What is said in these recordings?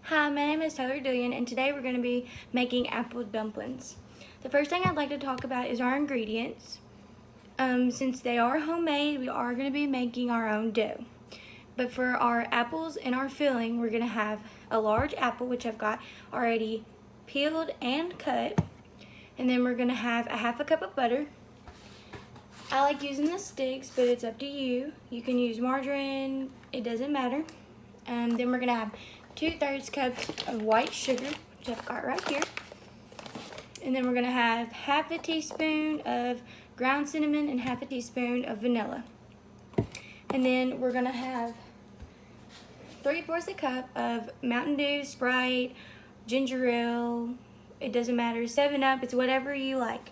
Hi, my name is Taylor Dillion, and today we're going to be making apple dumplings. The first thing I'd like to talk about is our ingredients. Since they are homemade, we are going to be making our own dough. But for our apples and our filling, we're going to have a large apple, which I've got already peeled and cut. And then we're going to have a half a cup of butter. I like using the sticks, but it's up to you. You can use margarine, it doesn't matter. Then we're going to have 2/3 cups of white sugar, which I've got right here. And then we're going to have half a teaspoon of ground cinnamon and half a teaspoon of vanilla. And then we're going to have 3/4 a cup of Mountain Dew, Sprite, ginger ale, it doesn't matter, 7-Up, it's whatever you like.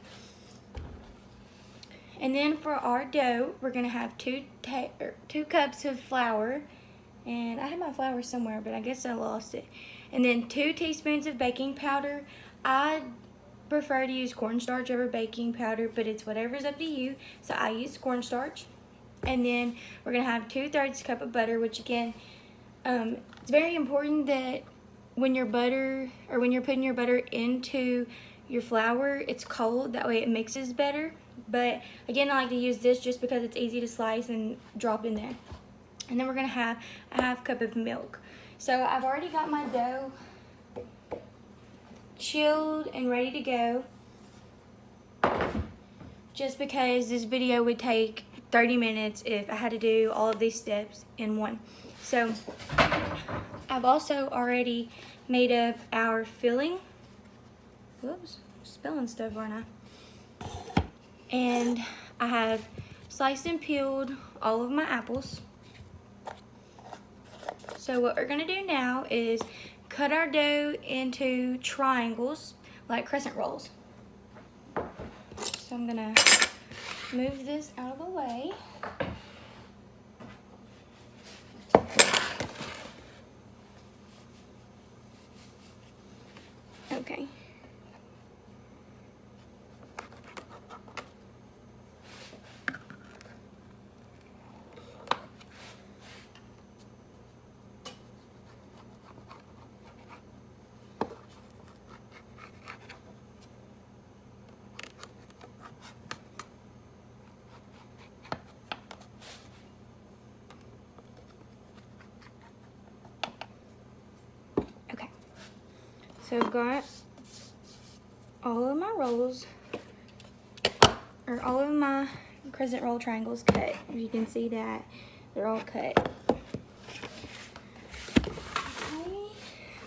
And then for our dough, we're going to have 2 cups of flour. And I had my flour somewhere, but I guess I lost it. And then 2 teaspoons of baking powder. I prefer to use cornstarch over baking powder, but it's whatever's up to you. So I use cornstarch. And then we're going to have 2/3 cup of butter, which again, it's very important that when your butter, or when you're putting your butter into your flour, it's cold. That way it mixes better. But again, I like to use this just because it's easy to slice and drop in there. And then we're going to have a half cup of milk. So I've already got my dough chilled and ready to go, just because this video would take 30 minutes if I had to do all of these steps in one. So I've also already made up our filling. Whoops, spilling stuff, aren't I? And I have sliced and peeled all of my apples. So what we're going to do now is cut our dough into triangles, like crescent rolls. So I'm going to move this out of the way. Okay. So I've got all of my rolls, or all of my crescent roll triangles cut. As you can see that, they're all cut. Okay.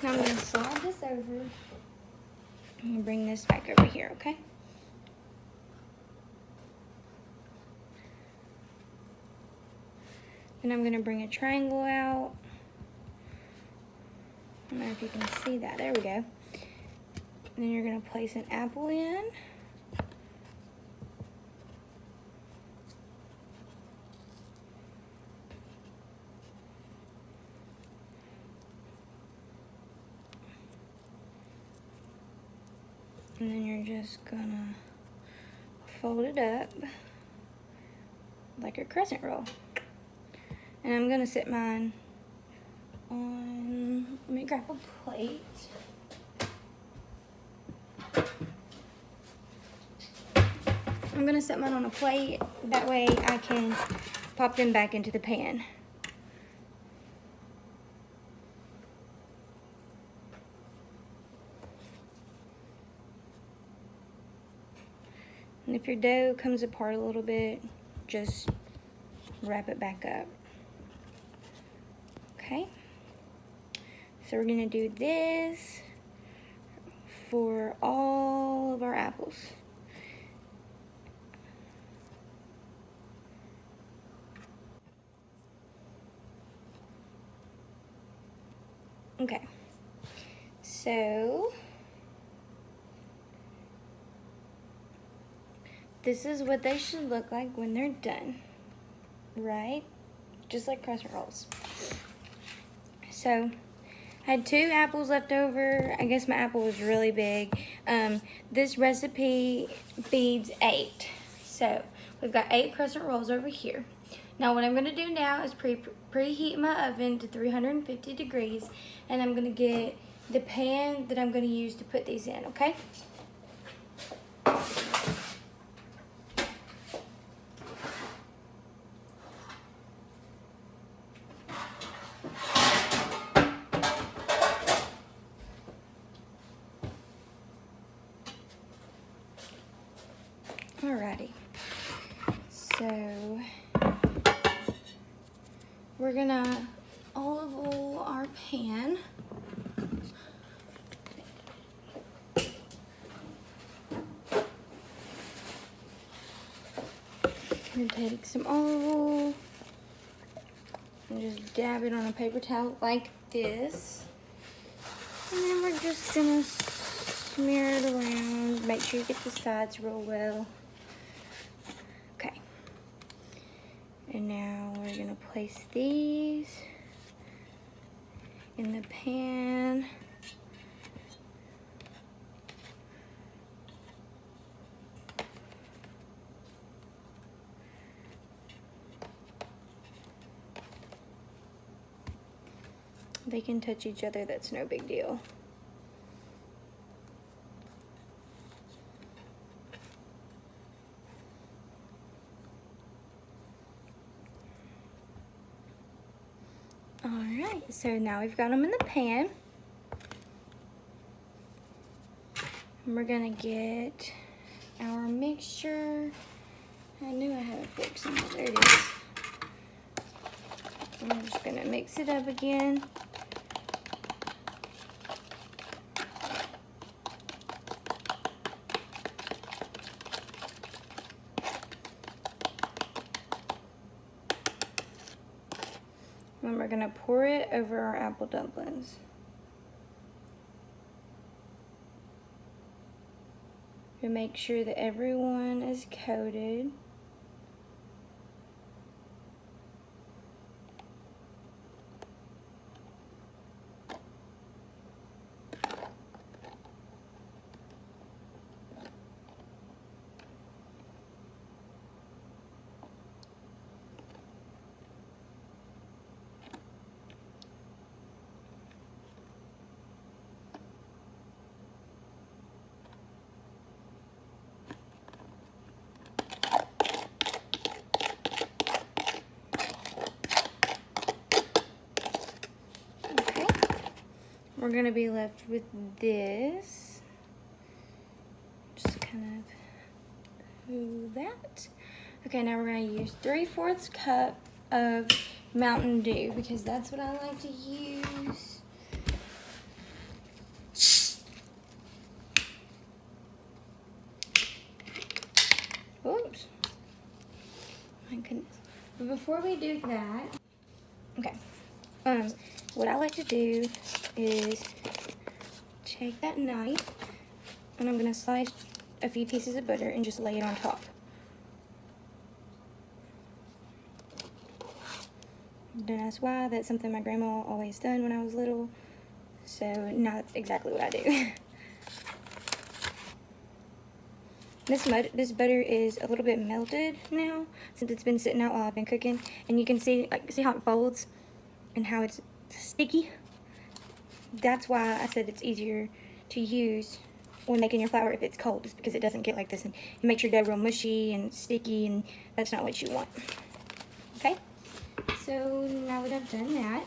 Now I'm going to slide this over and bring this back over here, okay? Then I'm going to bring a triangle out. I don't know if you can see that. There we go. And then you're going to place an apple in. And then you're just going to fold it up like a crescent roll. And I'm going to set mine on, let me grab a plate. I'm going to set mine on a plate, that way I can pop them back into the pan. And if your dough comes apart a little bit, just wrap it back up. Okay, so we're going to do this for all of our apples. Okay, so this is what they should look like when they're done, right? Just like crescent rolls. So I had 2 apples left over. I guess my apple was really big. This recipe feeds 8. So we've got 8 crescent rolls over here. Now what I'm going to do now is preheat my oven to 350 degrees, and I'm going to get the pan that I'm going to use to put these in, okay? Alrighty, so we're gonna olive oil our pan. I'm gonna take some olive oil and just dab it on a paper towel like this. And then we're just gonna smear it around. Make sure you get the sides real well. Okay. And now we're gonna place these in the pan. They can touch each other, that's no big deal. Alright, so now we've got them in the pan. And we're gonna get our mixture. I knew I had a fork somewhere, there it is. And I'm just gonna mix it up again. And we're gonna pour it over our apple dumplings. To make sure that everyone is coated. We're gonna be left with this. Just kind of do that. Okay, now we're gonna use 3/4 cup of Mountain Dew because that's what I like to use. Oops. My goodness. But before we do that, okay. What I like to do is take that knife and I'm gonna slice a few pieces of butter and just lay it on top. Don't ask why, that's something my grandma always done when I was little, so now that's exactly what I do. This butter is a little bit melted now since it's been sitting out while I've been cooking, and you can see how it folds and how it's sticky. That's why I said it's easier to use when making your flour if it's cold, just because it doesn't get like this and it makes your dough real mushy and sticky, and that's not what you want. Okay, so now that I've done that,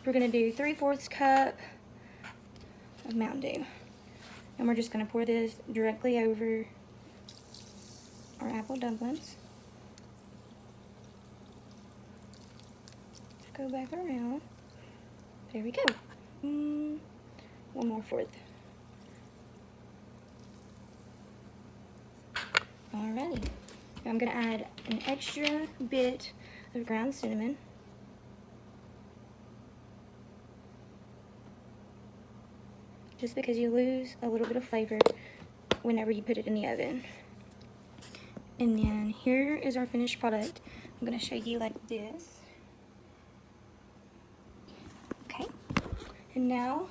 we're gonna do 3/4 cup of Mountain Dew. And we're just gonna pour this directly over our apple dumplings. Go back around. There we go. One more fourth. Alrighty. I'm gonna add an extra bit of ground cinnamon. Just because you lose a little bit of flavor whenever you put it in the oven. And then here is our finished product. I'm gonna show you like this. Okay, and now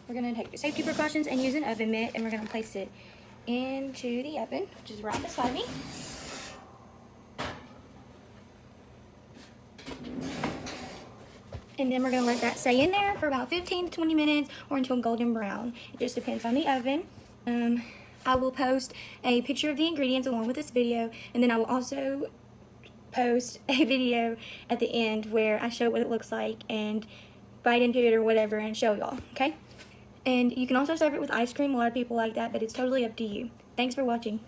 we're gonna take the safety precautions and use an oven mitt, and we're gonna place it into the oven, which is right beside me. And then we're going to let that stay in there for about 15 to 20 minutes or until golden brown. It just depends on the oven. I will post a picture of the ingredients along with this video, and then I will also post a video at the end where I show what it looks like and bite into it or whatever and show y'all, okay? And you can also serve it with ice cream. A lot of people like that, but it's totally up to you. Thanks for watching.